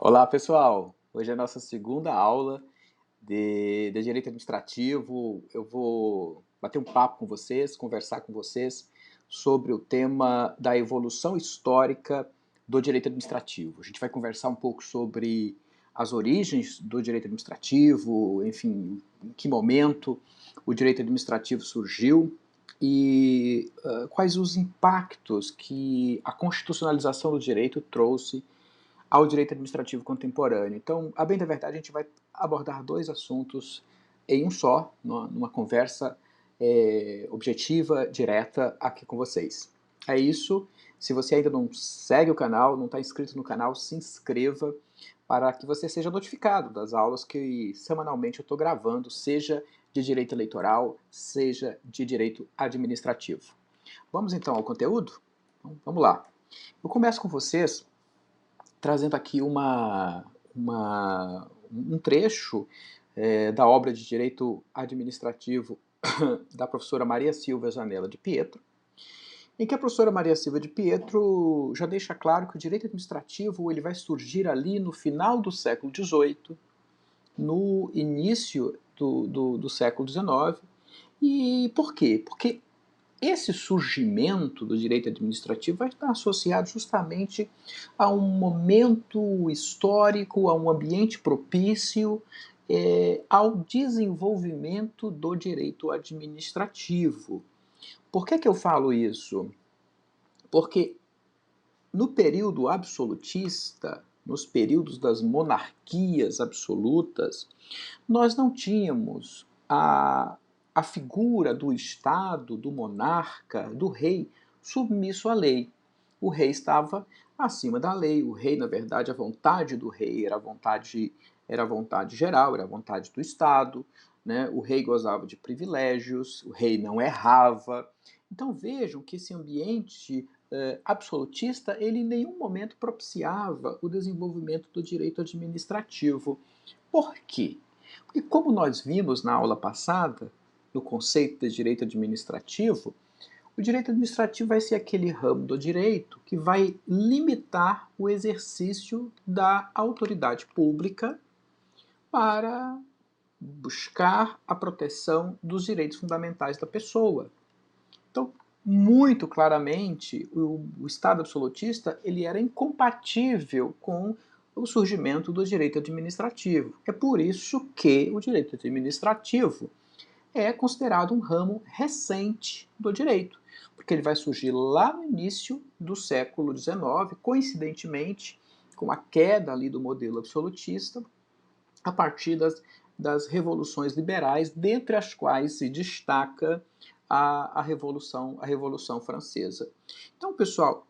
Olá, pessoal! Hoje é a nossa segunda aula de Direito Administrativo. Eu vou bater um papo com vocês, conversar com vocês sobre o tema da evolução histórica do direito administrativo. A gente vai conversar um pouco sobre as origens do direito administrativo, enfim, em que momento o direito administrativo surgiu e quais os impactos que a constitucionalização do direito trouxe ao direito administrativo contemporâneo. Então, a bem da verdade, a gente vai abordar dois assuntos em um só, numa conversa objetiva, direta, aqui com vocês. É isso. Se você ainda não segue o canal, não está inscrito no canal, se inscreva para que você seja notificado das aulas que semanalmente eu estou gravando, seja de direito eleitoral, seja de direito administrativo. Vamos então ao conteúdo? Então, vamos lá. Eu começo com vocês trazendo aqui um trecho da obra de Direito Administrativo da professora Maria Silvia Zanella de Pietro, em que a professora Maria Silvia de Pietro já deixa claro que o direito administrativo ele vai surgir ali no final do século XVIII, no início do século XIX. E por quê? Porque esse surgimento do direito administrativo vai estar associado justamente a um momento histórico, a um ambiente propício ao desenvolvimento do direito administrativo. Por que eu falo isso? Porque no período absolutista, nos períodos das monarquias absolutas, nós não tínhamos a figura do Estado, do monarca, do rei, submisso à lei. O rei estava acima da lei. O rei, na verdade, a vontade do rei era a vontade geral, era a vontade do Estado. Né? O rei gozava de privilégios, o rei não errava. Então vejam que esse ambiente absolutista, ele em nenhum momento propiciava o desenvolvimento do direito administrativo. Por quê? Porque como nós vimos na aula passada, no conceito de direito administrativo, o direito administrativo vai ser aquele ramo do direito que vai limitar o exercício da autoridade pública para buscar a proteção dos direitos fundamentais da pessoa. Então, muito claramente, o Estado absolutista ele era incompatível com o surgimento do direito administrativo. É por isso que o direito administrativo é considerado um ramo recente do direito, porque ele vai surgir lá no início do século XIX, coincidentemente com a queda ali do modelo absolutista, a partir das revoluções liberais, dentre as quais se destaca a Revolução Francesa. Então, pessoal,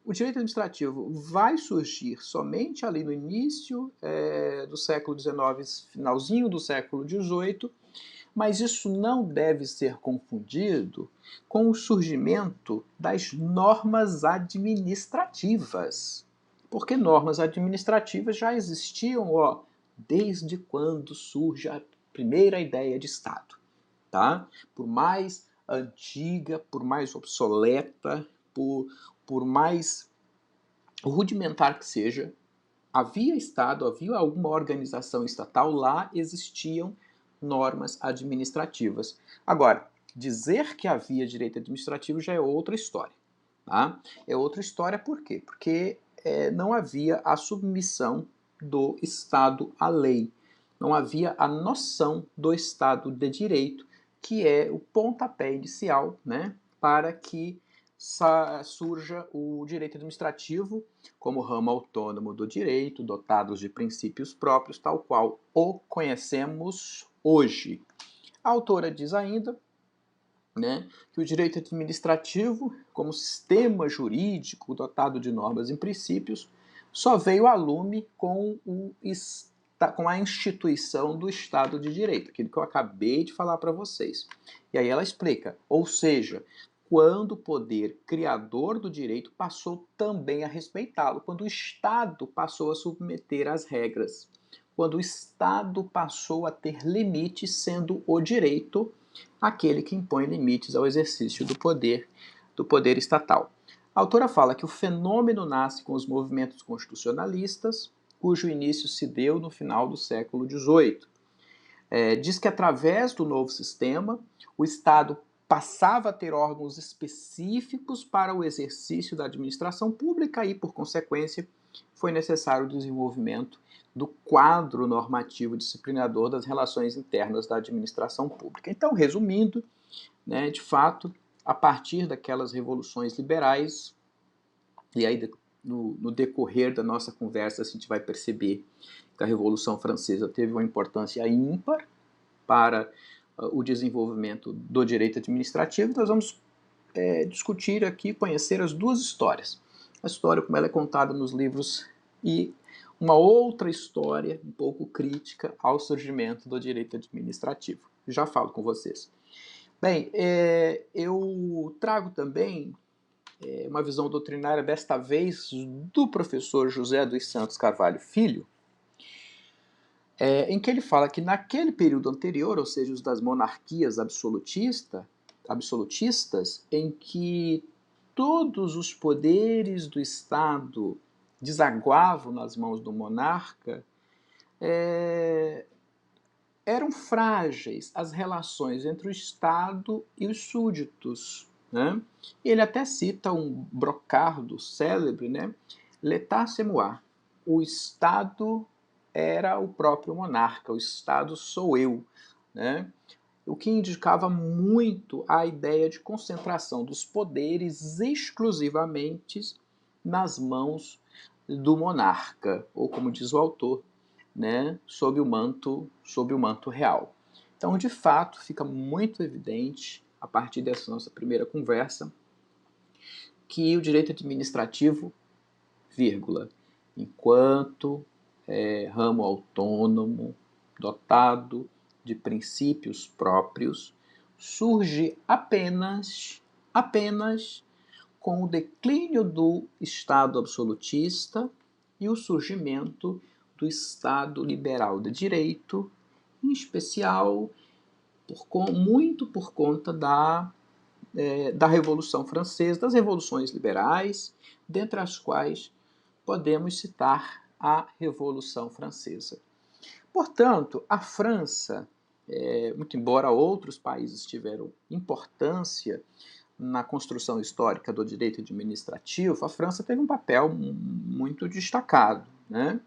o direito administrativo vai surgir somente ali no início do século XIX, finalzinho do século XVIII, mas isso não deve ser confundido com o surgimento das normas administrativas. Porque normas administrativas já existiam desde quando surge a primeira ideia de Estado. Tá? Por mais antiga, por mais obsoleta, por mais rudimentar que seja, havia Estado, havia alguma organização estatal, lá existiam normas administrativas. Agora, dizer que havia direito administrativo já é outra história. Tá? É outra história por quê? Porque não havia a submissão do Estado à lei. Não havia a noção do Estado de Direito, que é o pontapé inicial, né, para que surja o direito administrativo como ramo autônomo do direito, dotados de princípios próprios, tal qual o conhecemos hoje. A autora diz ainda, né, que o direito administrativo, como sistema jurídico dotado de normas e princípios, só veio a lume com a instituição do Estado de Direito, aquilo que eu acabei de falar para vocês. E aí ela explica, ou seja, quando o poder criador do direito passou também a respeitá-lo, quando o Estado passou a submeter as regras, quando o Estado passou a ter limites, sendo o direito aquele que impõe limites ao exercício do poder estatal. A autora fala que o fenômeno nasce com os movimentos constitucionalistas, cujo início se deu no final do século XVIII. Diz que através do novo sistema, o Estado passava a ter órgãos específicos para o exercício da administração pública e, por consequência, foi necessário o desenvolvimento do quadro normativo disciplinador das relações internas da administração pública. Então, resumindo, né, de fato, a partir daquelas revoluções liberais, e aí no decorrer da nossa conversa a gente vai perceber que a Revolução Francesa teve uma importância ímpar para o desenvolvimento do direito administrativo. Nós vamos discutir aqui, conhecer as duas histórias. A história como ela é contada nos livros e uma outra história um pouco crítica ao surgimento do direito administrativo. Já falo com vocês. Bem, eu trago também uma visão doutrinária, desta vez do professor José dos Santos Carvalho Filho, em que ele fala que naquele período anterior, ou seja, os das monarquias absolutistas, em que todos os poderes do Estado desaguavam nas mãos do monarca, eram frágeis as relações entre o Estado e os súditos. Né? Ele até cita um brocardo célebre, né? L'état c'est moi. O Estado era o próprio monarca, o Estado sou eu. Né? O que indicava muito a ideia de concentração dos poderes exclusivamente nas mãos do monarca, ou como diz o autor, né, sob o manto real. Então, de fato, fica muito evidente, a partir dessa nossa primeira conversa, que o direito administrativo, vírgula, enquanto ramo autônomo, dotado de princípios próprios, surge apenas com o declínio do Estado absolutista e o surgimento do Estado liberal de direito, em especial muito por conta da Revolução Francesa, das revoluções liberais, dentre as quais podemos citar a Revolução Francesa. Portanto, a França, muito embora outros países tiveram importância na construção histórica do direito administrativo, a França teve um papel muito destacado. Né?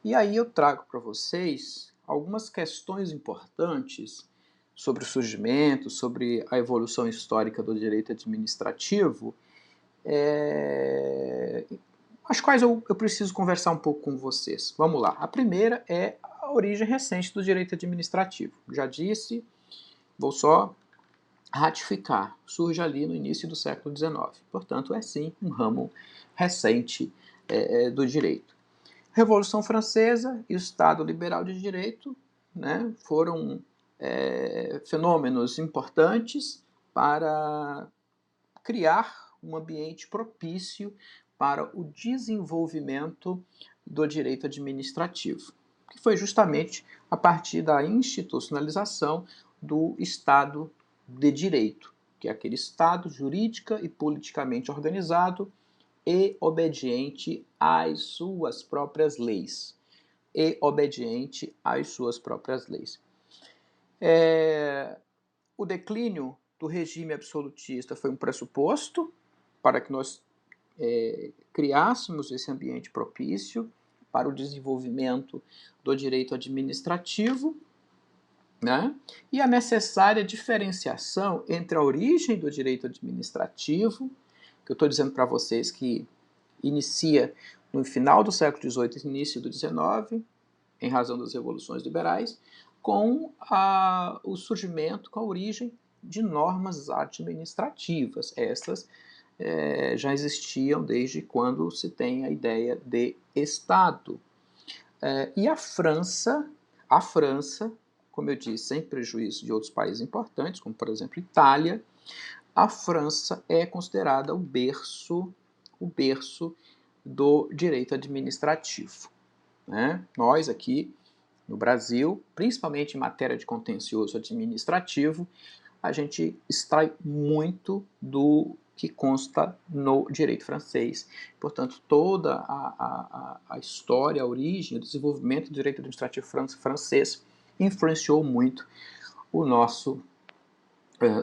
E aí eu trago para vocês algumas questões importantes sobre o surgimento, sobre a evolução histórica do direito administrativo, as quais eu preciso conversar um pouco com vocês. Vamos lá. A primeira é a origem recente do direito administrativo. Já disse, vou só ratificar, surge ali no início do século XIX. Portanto, é sim um ramo recente do direito. Revolução Francesa e o Estado Liberal de Direito, né, foram fenômenos importantes para criar um ambiente propício para o desenvolvimento do direito administrativo, que foi justamente a partir da institucionalização do Estado de Direito, que é aquele Estado jurídica e politicamente organizado e obediente às suas próprias leis. O declínio do regime absolutista foi um pressuposto para que nós criássemos esse ambiente propício para o desenvolvimento do direito administrativo, né? E a necessária diferenciação entre a origem do direito administrativo, que eu estou dizendo para vocês que inicia no final do século XVIII e início do XIX, em razão das revoluções liberais, com o surgimento, com a origem de normas administrativas. Essas já existiam desde quando se tem a ideia de Estado. E a França, como eu disse, sem prejuízo de outros países importantes, como por exemplo Itália, a França é considerada o berço do direito administrativo. Né? Nós aqui no Brasil, principalmente em matéria de contencioso administrativo, a gente extrai muito do que consta no direito francês. Portanto, toda a história, a origem, o desenvolvimento do direito administrativo francês influenciou muito o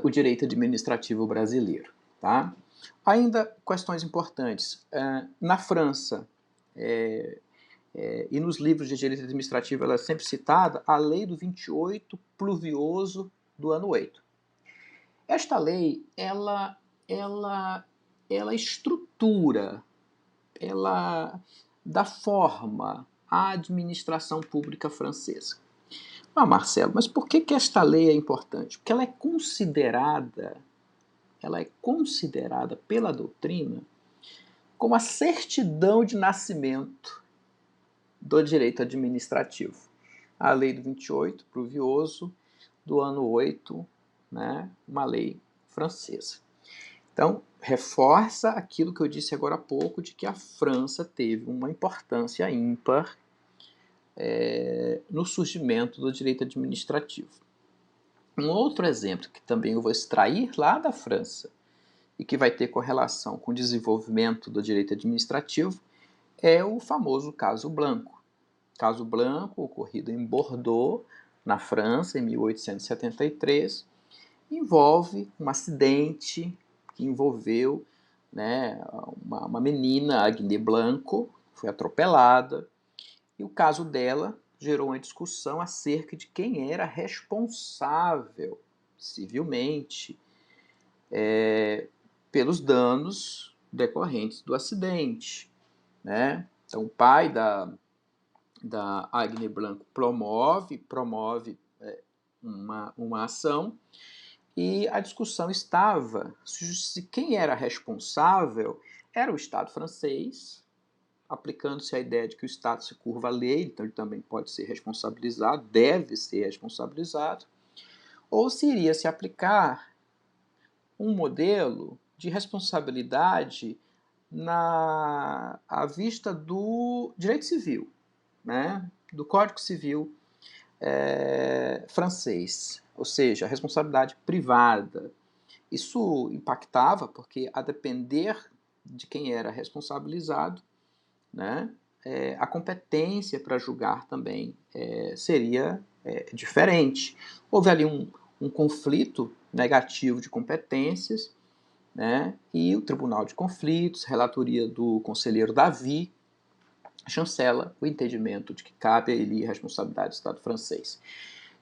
o direito administrativo brasileiro. Tá? Ainda questões importantes. Na França, e nos livros de direito administrativo ela é sempre citada, a lei do 28 pluvioso do ano 8. Esta lei, ela estrutura, ela dá forma à administração pública francesa. Ah, Marcelo, mas por que esta lei é importante? Porque ela é considerada pela doutrina como a certidão de nascimento do direito administrativo. A lei do 28, pluvioso, do ano 8, né, uma lei francesa. Então, reforça aquilo que eu disse agora há pouco, de que a França teve uma importância ímpar no surgimento do direito administrativo. Um outro exemplo que também eu vou extrair lá da França e que vai ter correlação com o desenvolvimento do direito administrativo é o famoso caso Blanco. Caso Blanco, ocorrido em Bordeaux, na França, em 1873, envolve um acidente que envolveu, né, uma menina, Agnès Blanco, foi atropelada, e o caso dela gerou uma discussão acerca de quem era responsável civilmente pelos danos decorrentes do acidente. Né? Então, o pai da Agnès Blanco promove uma ação, e a discussão estava se quem era responsável era o Estado francês, aplicando-se a ideia de que o Estado se curva à lei, então ele também pode ser responsabilizado, deve ser responsabilizado, ou se iria se aplicar um modelo de responsabilidade à vista do direito civil, né, do Código Civil francês, ou seja, a responsabilidade privada. Isso impactava porque, a depender de quem era responsabilizado, né, a competência para julgar também seria diferente. Houve ali um conflito negativo de competências, né, e o Tribunal de Conflitos, relatoria do conselheiro Davi, chancela o entendimento de que cabe a ele a responsabilidade do Estado francês.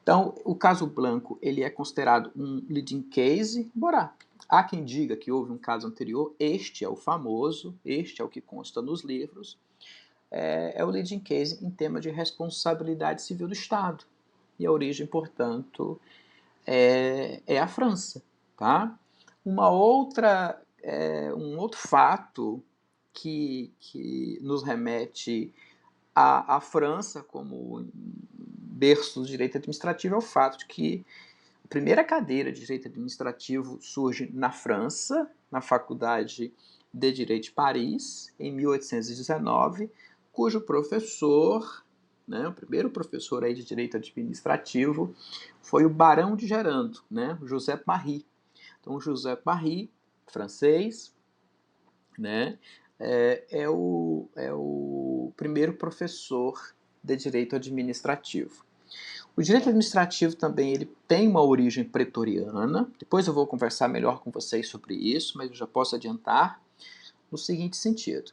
Então, o caso Blanco ele é considerado um leading case, embora há quem diga que houve um caso anterior, este é o famoso, este é o que consta nos livros, é o leading case em tema de responsabilidade civil do Estado. E a origem, portanto, é a França. Tá? Um outro fato que nos remete à França como berço do direito administrativo é o fato de que a primeira cadeira de direito administrativo surge na França, na Faculdade de Direito de Paris, em 1819, cujo professor, né, o primeiro professor aí de direito administrativo, foi o Barão de Gerando, né, Joseph Marie. Então, Joseph Marie, francês, né, é o primeiro professor de direito administrativo. O direito administrativo também ele tem uma origem pretoriana, depois eu vou conversar melhor com vocês sobre isso, mas eu já posso adiantar no seguinte sentido.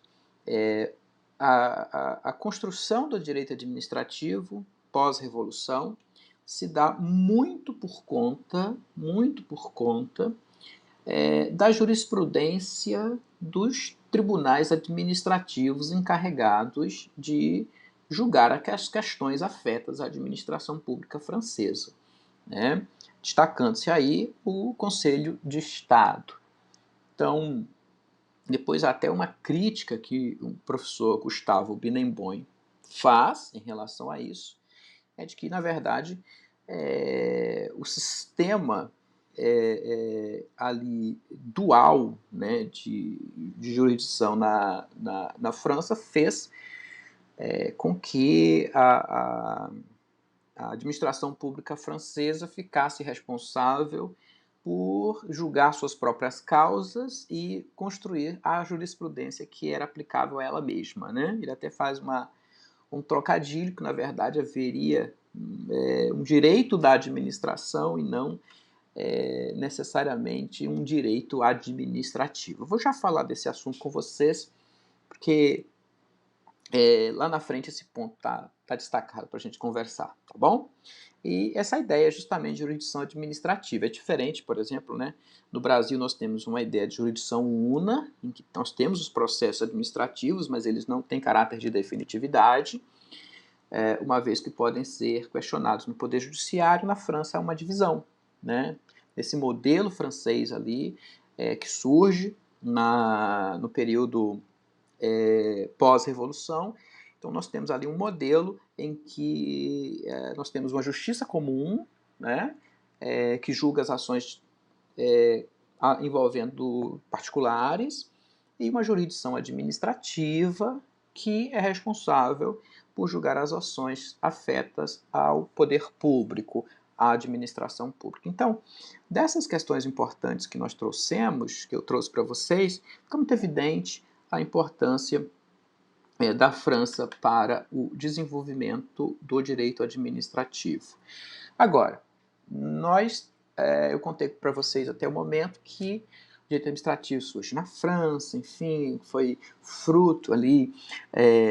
A construção do direito administrativo pós-revolução se dá muito por conta da jurisprudência dos tribunais administrativos encarregados de julgar as questões afetas à administração pública francesa, né? Destacando-se aí o Conselho de Estado. Então, depois há até uma crítica que o professor Gustavo Binemboim faz em relação a isso, é de que, na verdade, o sistema ali dual, né, de jurisdição na França fez com que a administração pública francesa ficasse responsável por julgar suas próprias causas e construir a jurisprudência que era aplicável a ela mesma, né? Ele até faz um trocadilho que, na verdade, haveria um direito da administração e não necessariamente um direito administrativo. Eu vou já falar desse assunto com vocês, porque lá na frente esse ponto tá destacado para a gente conversar, tá bom? E essa ideia é justamente de jurisdição administrativa. É diferente, por exemplo, né? No Brasil nós temos uma ideia de jurisdição una, em que nós temos os processos administrativos, mas eles não têm caráter de definitividade, uma vez que podem ser questionados no Poder Judiciário. Na França há uma divisão, né? Esse modelo francês ali, que surge no período pós-revolução. Então nós temos ali um modelo em que nós temos uma justiça comum, né, que julga as ações envolvendo particulares, e uma jurisdição administrativa que é responsável por julgar as ações afetas ao poder público, à administração pública. Então, dessas questões importantes que nós trouxemos, que eu trouxe para vocês, fica muito evidente a importância da França para o desenvolvimento do direito administrativo. Agora, eu contei para vocês até o momento que o direito administrativo surge na França, enfim, foi fruto ali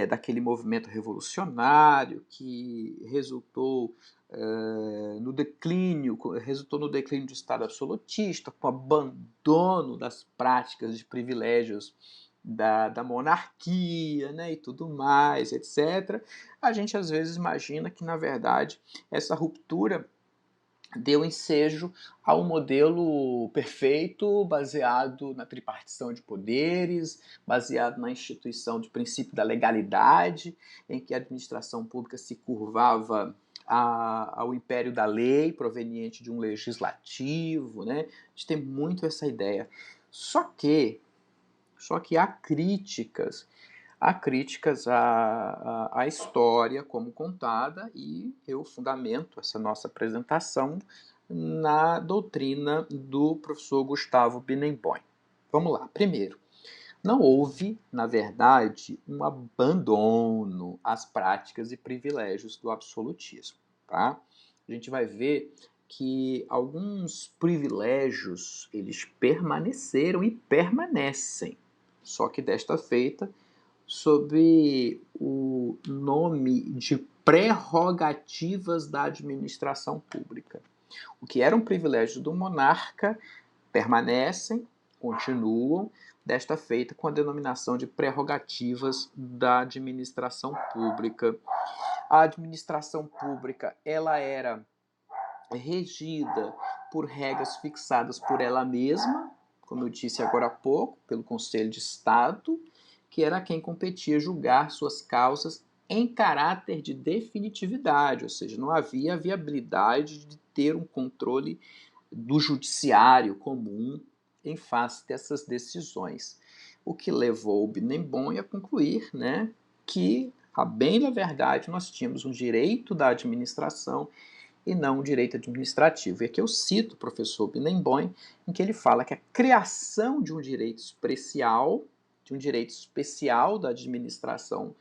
daquele movimento revolucionário que resultou no declínio do Estado absolutista, com o abandono das práticas de privilégios da monarquia, né, e tudo mais, etc. A gente às vezes imagina que, na verdade, essa ruptura deu ensejo a um modelo perfeito, baseado na tripartição de poderes, baseado na instituição do princípio da legalidade, em que a administração pública se curvava ao império da lei, proveniente de um legislativo, né? A gente tem muito essa ideia. Só que há críticas à história como contada, e eu fundamento essa nossa apresentação na doutrina do professor Gustavo Binnenboim. Vamos lá. Primeiro, não houve, na verdade, um abandono às práticas e privilégios do absolutismo. Tá? A gente vai ver que alguns privilégios eles permaneceram e permanecem, só que desta feita sob o nome de prerrogativas da administração pública. O que eram privilégios do monarca permanecem, continuam, desta feita com a denominação de prerrogativas da administração pública. A administração pública ela era regida por regras fixadas por ela mesma, como eu disse agora há pouco, pelo Conselho de Estado, que era quem competia julgar suas causas em caráter de definitividade, ou seja, não havia viabilidade de ter um controle do judiciário comum em face dessas decisões. O que levou o Binnenboim a concluir, né, que, a bem da verdade, nós tínhamos um direito da administração e não um direito administrativo. E aqui eu cito o professor Binnenboim, em que ele fala que a criação de um direito especial da administração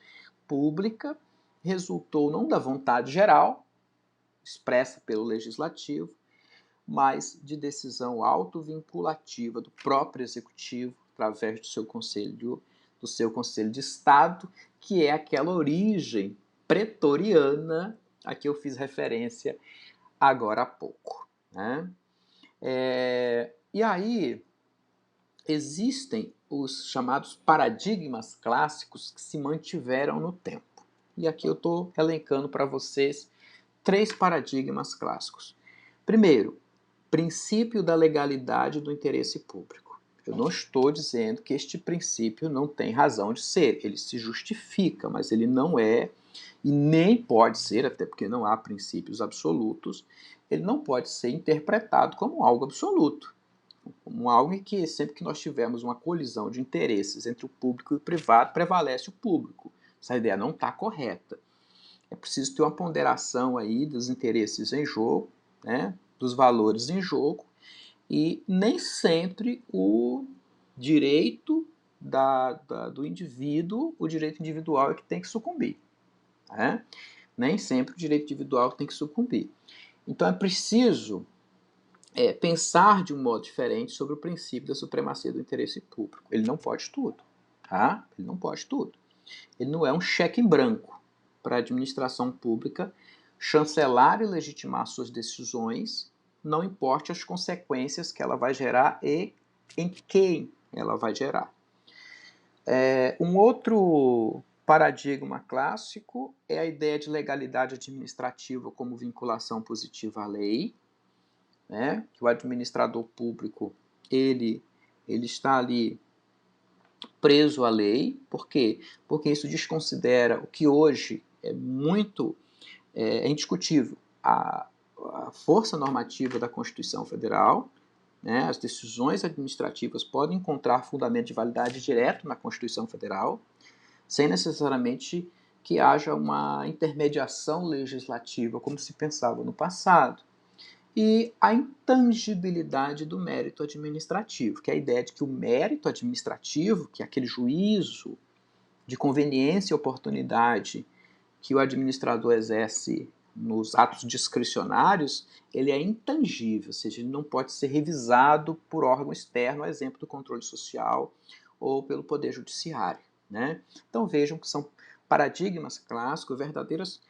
pública resultou não da vontade geral, expressa pelo legislativo, mas de decisão autovinculativa do próprio executivo, através do seu conselho de Estado, que é aquela origem pretoriana a que eu fiz referência agora há pouco, né? E aí existem os chamados paradigmas clássicos que se mantiveram no tempo. E aqui eu estou elencando para vocês 3 paradigmas clássicos. Primeiro, princípio da legalidade do interesse público. Eu não estou dizendo que este princípio não tem razão de ser, ele se justifica, mas ele não é e nem pode ser, até porque não há princípios absolutos, ele não pode ser interpretado como algo absoluto, como algo em que sempre que nós tivermos uma colisão de interesses entre o público e o privado, prevalece o público. Essa ideia não está correta. É preciso ter uma ponderação aí dos interesses em jogo, né, dos valores em jogo, e nem sempre o direito do indivíduo, o direito individual é que tem que sucumbir. Né? Nem sempre o direito individual tem que sucumbir. Então é preciso pensar de um modo diferente sobre o princípio da supremacia do interesse público. Ele não pode tudo. Tá? Ele não pode tudo. Ele não é um cheque em branco para a administração pública chancelar e legitimar suas decisões, não importe as consequências que ela vai gerar e em quem ela vai gerar. Um outro paradigma clássico é a ideia de legalidade administrativa como vinculação positiva à lei, né? Que o administrador público ele está ali preso à lei. Por quê? Porque isso desconsidera o que hoje é muito indiscutível, a força normativa da Constituição Federal. Né? As decisões administrativas podem encontrar fundamento de validade direto na Constituição Federal, sem necessariamente que haja uma intermediação legislativa, como se pensava no passado. E a intangibilidade do mérito administrativo, que é a ideia de que o mérito administrativo, que é aquele juízo de conveniência e oportunidade que o administrador exerce nos atos discricionários, ele é intangível, ou seja, ele não pode ser revisado por órgão externo, a exemplo do controle social ou pelo Poder Judiciário. Né? Então vejam que são paradigmas clássicos, verdadeiros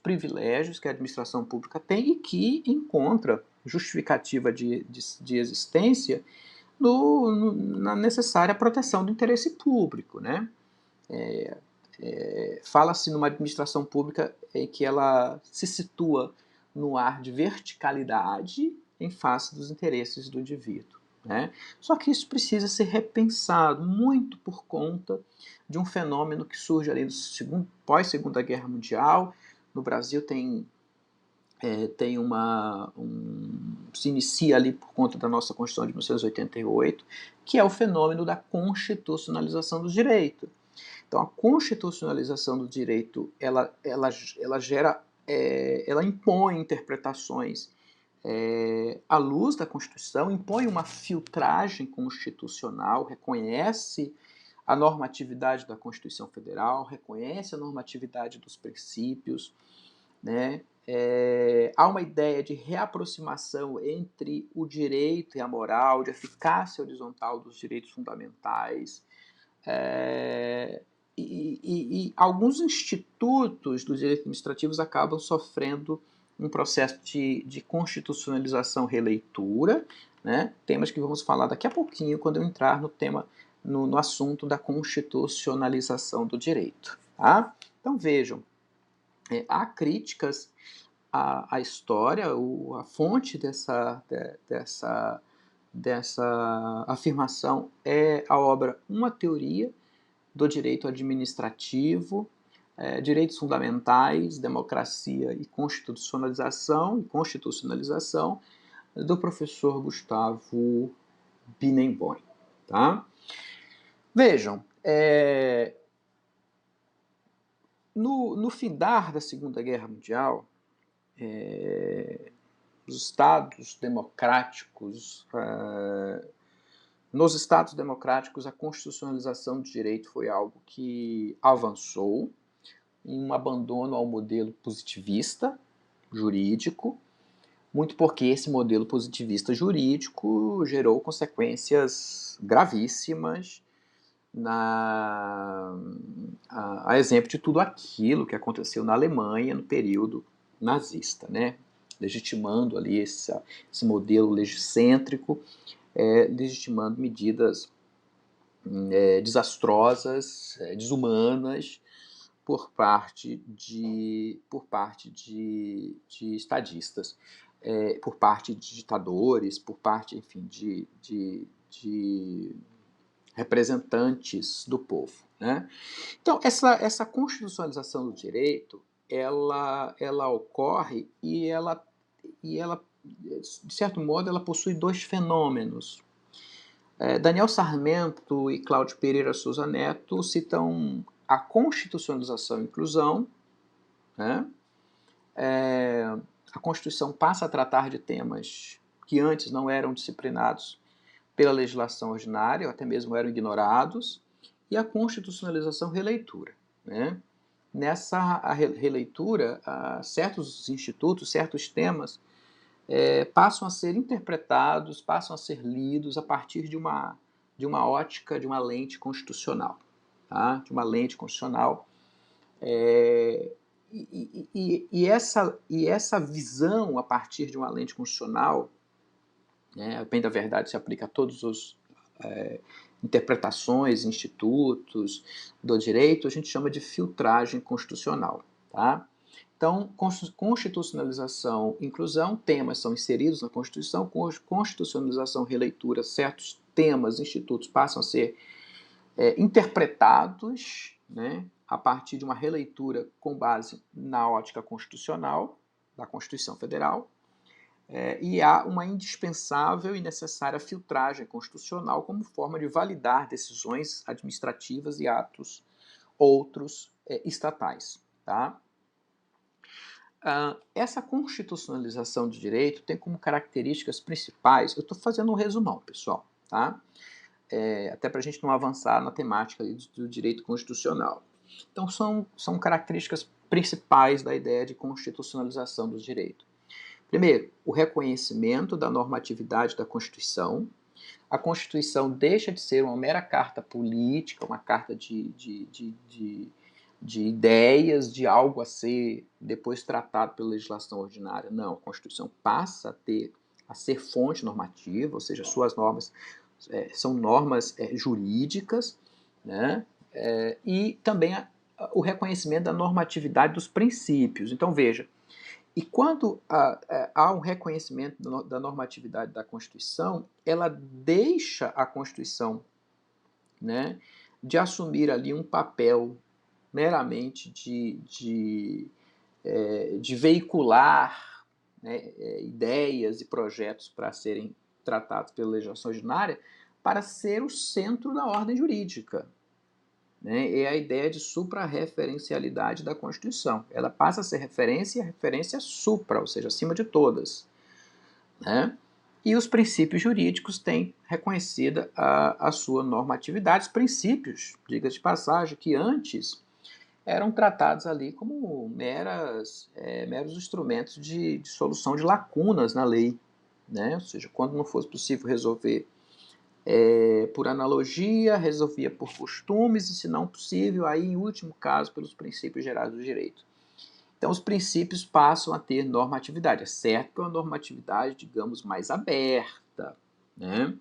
privilégios que a administração pública tem e que encontra justificativa de existência na necessária proteção do interesse público. Né? Fala-se numa administração pública em que ela se situa no ar de verticalidade em face dos interesses do indivíduo. Né? Só que isso precisa ser repensado muito por conta de um fenômeno que surge ali pós-Segunda Guerra Mundial. No Brasil se inicia ali por conta da nossa Constituição de 1988, que é o fenômeno da constitucionalização do direito. Então, a constitucionalização do direito, ela impõe interpretações à luz da Constituição, impõe uma filtragem constitucional, reconhece a normatividade da Constituição Federal, reconhece a normatividade dos princípios, né? Há uma ideia de reaproximação entre o direito e a moral, de eficácia horizontal dos direitos fundamentais. E alguns institutos dos direitos administrativos acabam sofrendo um processo de constitucionalização, releitura, né? Temas que vamos falar daqui a pouquinho quando eu entrar no assunto da constitucionalização do direito. Tá? Então vejam, há críticas à história, a fonte dessa afirmação é a obra Uma Teoria do Direito Administrativo, Direitos Fundamentais, Democracia e Constitucionalização, do professor Gustavo Binnenboim. Tá? Vejam, no findar da Segunda Guerra Mundial, nos Estados democráticos, a constitucionalização do direito foi algo que avançou em um abandono ao modelo positivista jurídico, muito porque esse modelo positivista jurídico gerou consequências gravíssimas, a exemplo de tudo aquilo que aconteceu na Alemanha no período nazista, né? Legitimando ali esse modelo legicêntrico, legitimando medidas desastrosas, desumanas por parte de estadistas, por parte de ditadores, por parte, enfim, de representantes do povo. Né? Então, essa constitucionalização do direito, ela ocorre e ela, de certo modo, ela possui dois fenômenos. Daniel Sarmento e Cláudio Pereira Sousa Neto citam a constitucionalização e inclusão. Né? A Constituição passa a tratar de temas que antes não eram disciplinados pela legislação ordinária, ou até mesmo eram ignorados, e a constitucionalização releitura, né? Nessa releitura, certos institutos, certos temas passam a ser interpretados, passam a ser lidos a partir de uma ótica, de uma lente constitucional, tá? De uma lente constitucional. E essa visão a partir de uma lente constitucional, né, bem da verdade, se aplica a todos os interpretações, institutos do direito, a gente chama de filtragem constitucional, tá? Então, constitucionalização, inclusão, temas são inseridos na Constituição, constitucionalização, releitura, certos temas, institutos passam a ser interpretados, né, a partir de uma releitura com base na ótica constitucional, da Constituição Federal, e há uma indispensável e necessária filtragem constitucional como forma de validar decisões administrativas e atos outros estatais, tá? Essa constitucionalização de direito tem como características principais, eu estou fazendo um resumão, pessoal, tá? Até para a gente não avançar na temática do direito constitucional. Então, são características principais da ideia de constitucionalização do direito. Primeiro, o reconhecimento da normatividade da Constituição. A Constituição deixa de ser uma mera carta política, uma carta de ideias, de algo a ser depois tratado pela legislação ordinária. Não, a Constituição passa a ser fonte normativa, ou seja, suas normas são normas jurídicas, né? E também o reconhecimento da normatividade dos princípios. Então, veja, e quando há um reconhecimento da normatividade da Constituição, ela deixa a Constituição, né, de assumir ali um papel meramente de veicular, né, ideias e projetos para serem tratados pela legislação ordinária, para ser o centro da ordem jurídica. Né? É a ideia de suprarreferencialidade da Constituição. Ela passa a ser referência e a referência supra, ou seja, acima de todas. Né? E os princípios jurídicos têm reconhecida a sua normatividade. Os princípios, diga-se de passagem, que antes eram tratados ali como meros instrumentos de solução de lacunas na lei. Né? Ou seja, quando não fosse possível resolver por analogia, resolvia por costumes, e se não possível, aí em último caso, pelos princípios gerais do direito. Então os princípios passam a ter normatividade. É certo que é uma normatividade, digamos, mais aberta, né?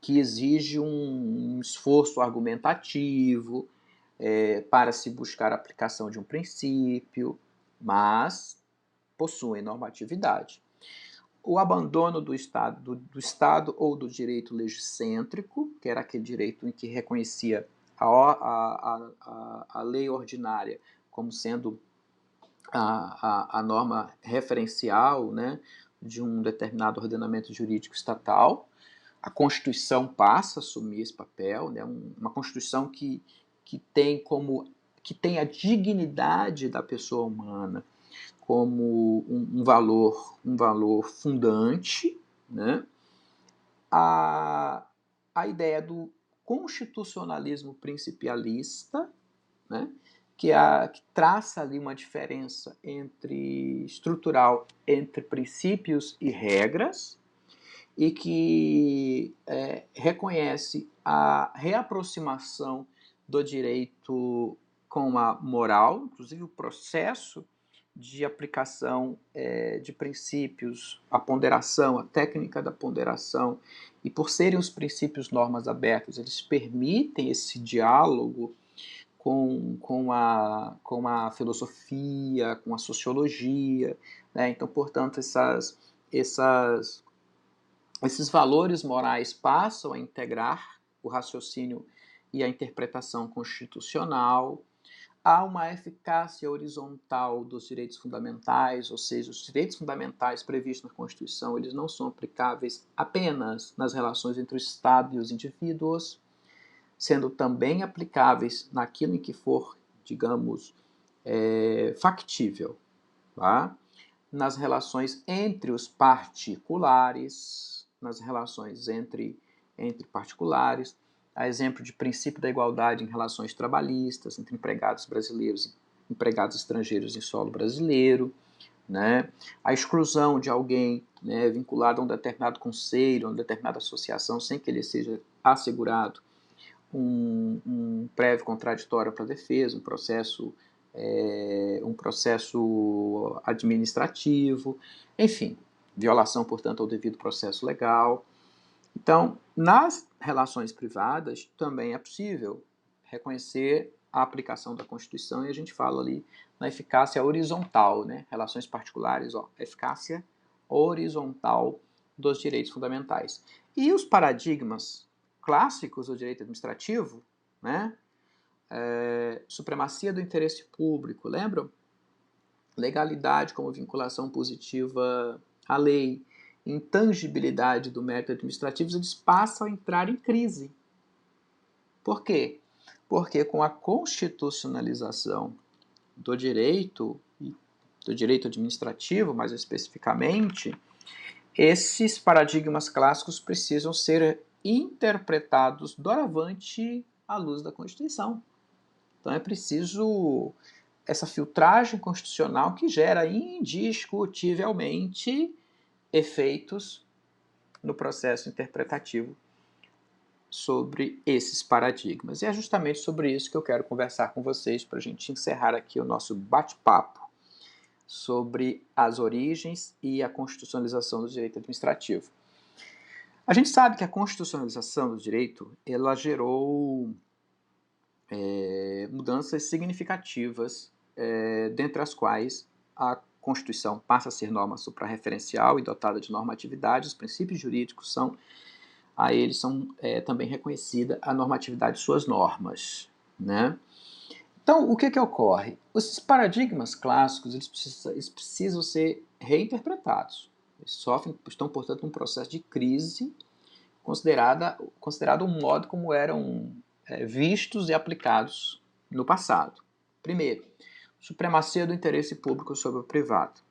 Que exige um esforço argumentativo para se buscar a aplicação de um princípio, mas possuem normatividade. O abandono do Estado ou do direito legicêntrico, que era aquele direito em que reconhecia a lei ordinária como sendo a norma referencial, né, de um determinado ordenamento jurídico estatal. A Constituição passa a assumir esse papel, né, uma Constituição que tem a dignidade da pessoa humana como um valor fundante, né? A ideia do constitucionalismo principialista, né? que traça ali uma diferença estrutural entre princípios e regras, e que reconhece a reaproximação do direito com a moral, inclusive o processo de aplicação de princípios, a ponderação, a técnica da ponderação, e por serem os princípios normas abertas, eles permitem esse diálogo com a filosofia, com a sociologia, né? Então, portanto, esses valores morais passam a integrar o raciocínio e a interpretação constitucional. Há uma eficácia horizontal dos direitos fundamentais, ou seja, os direitos fundamentais previstos na Constituição, eles não são aplicáveis apenas nas relações entre o Estado e os indivíduos, sendo também aplicáveis naquilo em que for, digamos, factível. Tá? nas relações entre os particulares, nas relações entre particulares, a exemplo de princípio da igualdade em relações trabalhistas, entre empregados brasileiros e empregados estrangeiros em solo brasileiro, né? A exclusão de alguém, né, vinculado a um determinado conselho, a uma determinada associação, sem que ele seja assegurado um prévio contraditório para a defesa, um processo administrativo, enfim, violação, portanto, ao devido processo legal. Então, nas relações privadas, também é possível reconhecer a aplicação da Constituição e a gente fala ali na eficácia horizontal, né? Relações particulares, eficácia horizontal dos direitos fundamentais. E os paradigmas clássicos do direito administrativo, né? Supremacia do interesse público, lembram? Legalidade como vinculação positiva à lei, intangibilidade do mérito administrativo, eles passam a entrar em crise. Por quê? Porque com a constitucionalização do direito administrativo, mais especificamente, esses paradigmas clássicos precisam ser interpretados doravante à luz da Constituição. Então é preciso essa filtragem constitucional que gera indiscutivelmente efeitos no processo interpretativo sobre esses paradigmas. E é justamente sobre isso que eu quero conversar com vocês para a gente encerrar aqui o nosso bate-papo sobre as origens e a constitucionalização do direito administrativo. A gente sabe que a constitucionalização do direito ela gerou mudanças significativas, dentre as quais a Constituição passa a ser norma suprarreferencial e dotada de normatividade, os princípios jurídicos a eles são também reconhecida a normatividade de suas normas, né? Então, o que ocorre? Esses paradigmas clássicos eles precisam ser reinterpretados. Eles estão, portanto, num processo de crise considerado um modo como eram vistos e aplicados no passado. Primeiro, supremacia do interesse público sobre o privado.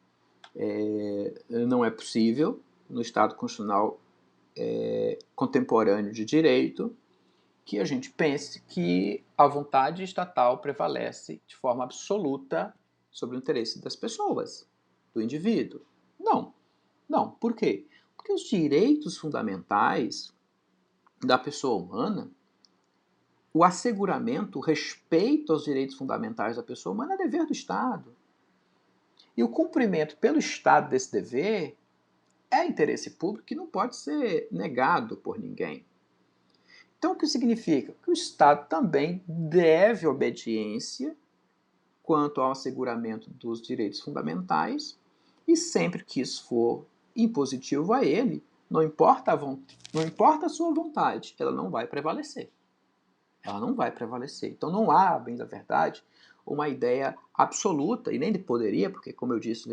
Não é possível, no Estado constitucional contemporâneo de direito, que a gente pense que a vontade estatal prevalece de forma absoluta sobre o interesse das pessoas, do indivíduo. Não. Não. Por quê? Porque os direitos fundamentais da pessoa humana, o asseguramento, o respeito aos direitos fundamentais da pessoa humana é dever do Estado. E o cumprimento pelo Estado desse dever é interesse público que não pode ser negado por ninguém. Então, o que significa? Que o Estado também deve obediência quanto ao asseguramento dos direitos fundamentais e sempre que isso for impositivo a ele, não importa a sua vontade, ela não vai prevalecer. Ela não vai prevalecer. Então, não há, bem da verdade, uma ideia absoluta, e nem poderia, porque, como eu disse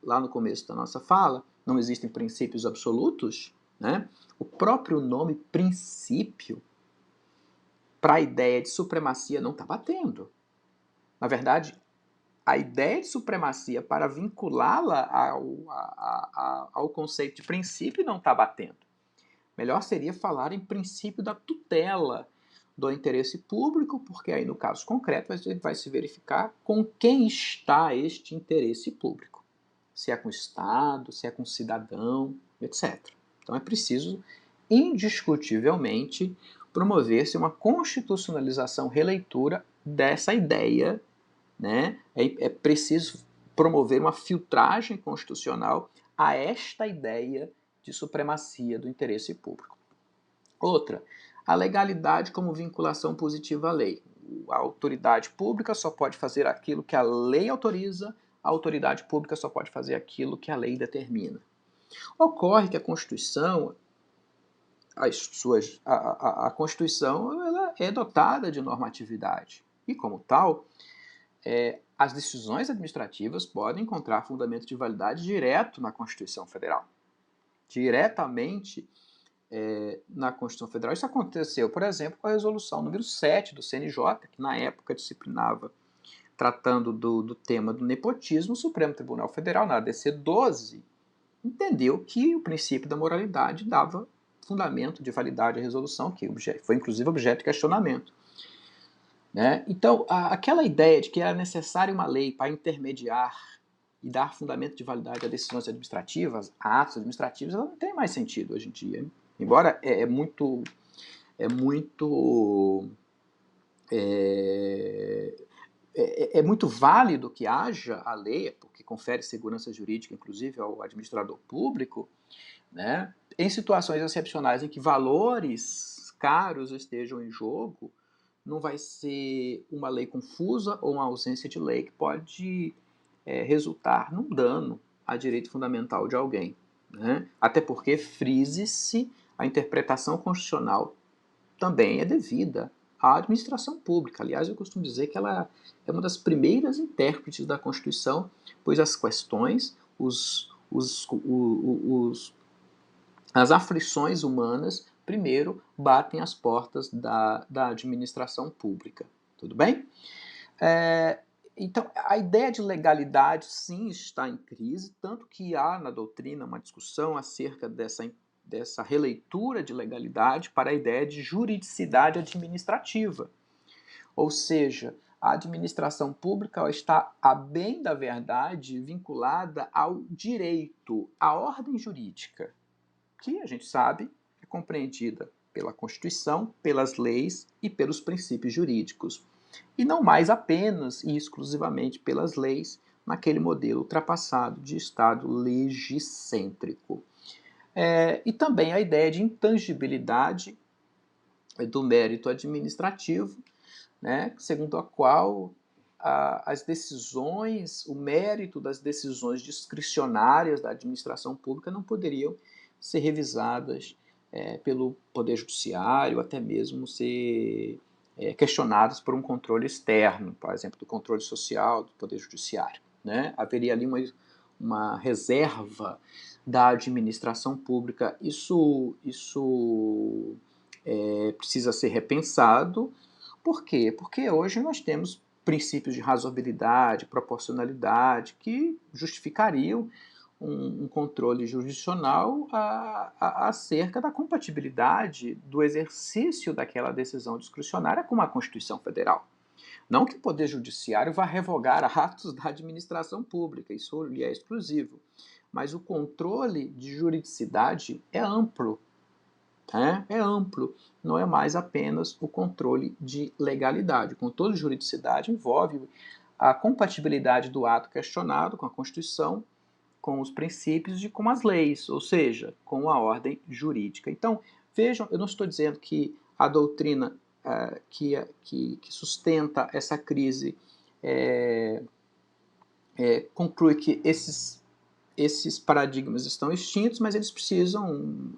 lá no começo da nossa fala, não existem princípios absolutos, né? O próprio nome princípio para a ideia de supremacia não está batendo. Na verdade, a ideia de supremacia para vinculá-la ao conceito de princípio não está batendo. Melhor seria falar em princípio da tutela do interesse público, porque aí no caso concreto vai se verificar com quem está este interesse público. Se é com o Estado, se é com o cidadão, etc. Então é preciso, indiscutivelmente, promover-se uma constitucionalização, releitura dessa ideia, né? É preciso promover uma filtragem constitucional a esta ideia de supremacia do interesse público. Outra, a legalidade como vinculação positiva à lei. A autoridade pública só pode fazer aquilo que a lei autoriza, a autoridade pública só pode fazer aquilo que a lei determina. Ocorre que a Constituição, a Constituição ela é dotada de normatividade e, como tal, as decisões administrativas podem encontrar fundamento de validade direto na Constituição Federal. Diretamente na Constituição Federal. Isso aconteceu, por exemplo, com a resolução número 7 do CNJ, que na época tratando do tema do nepotismo, o Supremo Tribunal Federal, na ADC 12, entendeu que o princípio da moralidade dava fundamento de validade à resolução, que foi inclusive objeto de questionamento. Né? Então, aquela ideia de que era necessária uma lei para intermediar e dar fundamento de validade a decisões administrativas, a atos administrativos, ela não tem mais sentido hoje em dia. Embora é muito válido que haja a lei, porque confere segurança jurídica, inclusive, ao administrador público, né? Em situações excepcionais em que valores caros estejam em jogo, não vai ser uma lei confusa ou uma ausência de lei que pode resultar num dano a direito fundamental de alguém. Né? Até porque frise-se a interpretação constitucional também é devida à administração pública. Aliás, eu costumo dizer que ela é uma das primeiras intérpretes da Constituição, pois as questões, as aflições humanas, primeiro batem as portas da administração pública. Tudo bem? Então, a ideia de legalidade, sim, está em crise, tanto que há na doutrina uma discussão acerca dessa releitura de legalidade para a ideia de juridicidade administrativa. Ou seja, a administração pública está, a bem da verdade, vinculada ao direito, à ordem jurídica, que a gente sabe é compreendida pela Constituição, pelas leis e pelos princípios jurídicos. E não mais apenas e exclusivamente pelas leis, naquele modelo ultrapassado de Estado legicêntrico. E também a ideia de intangibilidade do mérito administrativo, né, segundo a qual as decisões, o mérito das decisões discricionárias da administração pública não poderiam ser revisadas pelo Poder Judiciário, até mesmo ser questionadas por um controle externo, por exemplo, do controle social do Poder Judiciário. Né? Haveria ali uma reserva da administração pública. Isso precisa ser repensado. Por quê? Porque hoje nós temos princípios de razoabilidade, proporcionalidade, que justificariam um controle jurisdicional acerca da compatibilidade do exercício daquela decisão discricionária com a Constituição Federal. Não que o Poder Judiciário vá revogar atos da administração pública, isso lhe é exclusivo, mas o controle de juridicidade é amplo. É amplo, não é mais apenas o controle de legalidade. O controle de juridicidade envolve a compatibilidade do ato questionado com a Constituição, com os princípios e com as leis, ou seja, com a ordem jurídica. Então, vejam, eu não estou dizendo que a doutrina que sustenta essa crise conclui que esses paradigmas estão extintos, mas eles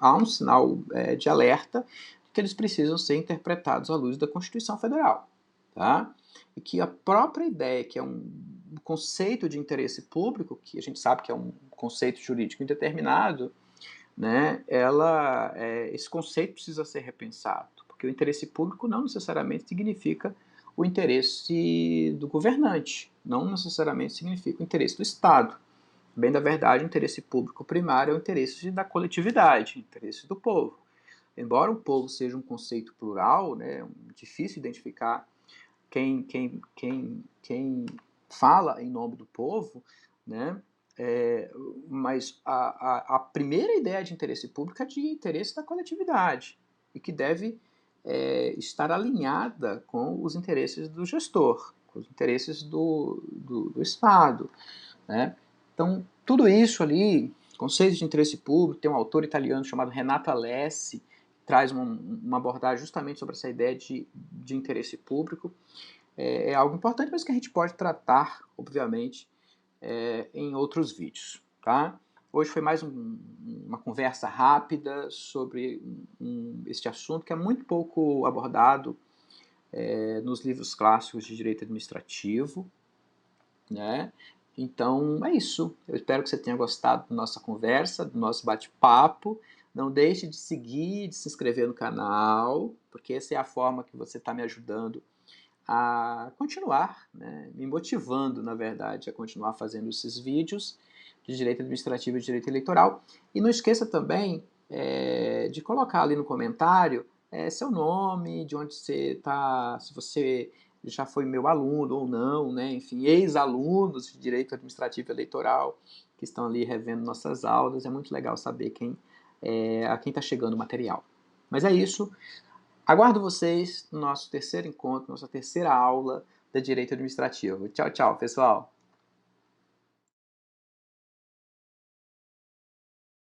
há um sinal de alerta de que eles precisam ser interpretados à luz da Constituição Federal. Tá? E que a própria ideia, que é um conceito de interesse público, que a gente sabe que é um conceito jurídico indeterminado, né, esse conceito precisa ser repensado, porque o interesse público não necessariamente significa o interesse do governante, não necessariamente significa o interesse do Estado. Bem da verdade, o interesse público primário é o interesse da coletividade, o interesse do povo. Embora o povo seja um conceito plural, né, difícil identificar quem fala em nome do povo, né, mas a primeira ideia de interesse público é de interesse da coletividade e que deve estar alinhada com os interesses do gestor, com os interesses do Estado. Né? Então, tudo isso ali, conceitos de interesse público, tem um autor italiano chamado Renato Alessi, que traz uma abordagem justamente sobre essa ideia de interesse público. É algo importante, mas que a gente pode tratar, obviamente, em outros vídeos. Tá? Hoje foi mais uma conversa rápida sobre este assunto que é muito pouco abordado nos livros clássicos de direito administrativo. Né? Então é isso. Eu espero que você tenha gostado da nossa conversa, do nosso bate-papo. Não deixe de seguir, de se inscrever no canal, porque essa é a forma que você está me ajudando a continuar, né, me motivando, na verdade, a continuar fazendo esses vídeos de direito administrativo e de direito eleitoral. E não esqueça também de colocar ali no comentário seu nome, de onde você está, se você já foi meu aluno ou não, né, enfim, ex-alunos de direito administrativo e eleitoral que estão ali revendo nossas aulas. É muito legal saber a quem está chegando o material. Mas é isso. Aguardo vocês no nosso terceiro encontro, nossa terceira aula de Direito Administrativo. Tchau, tchau, pessoal!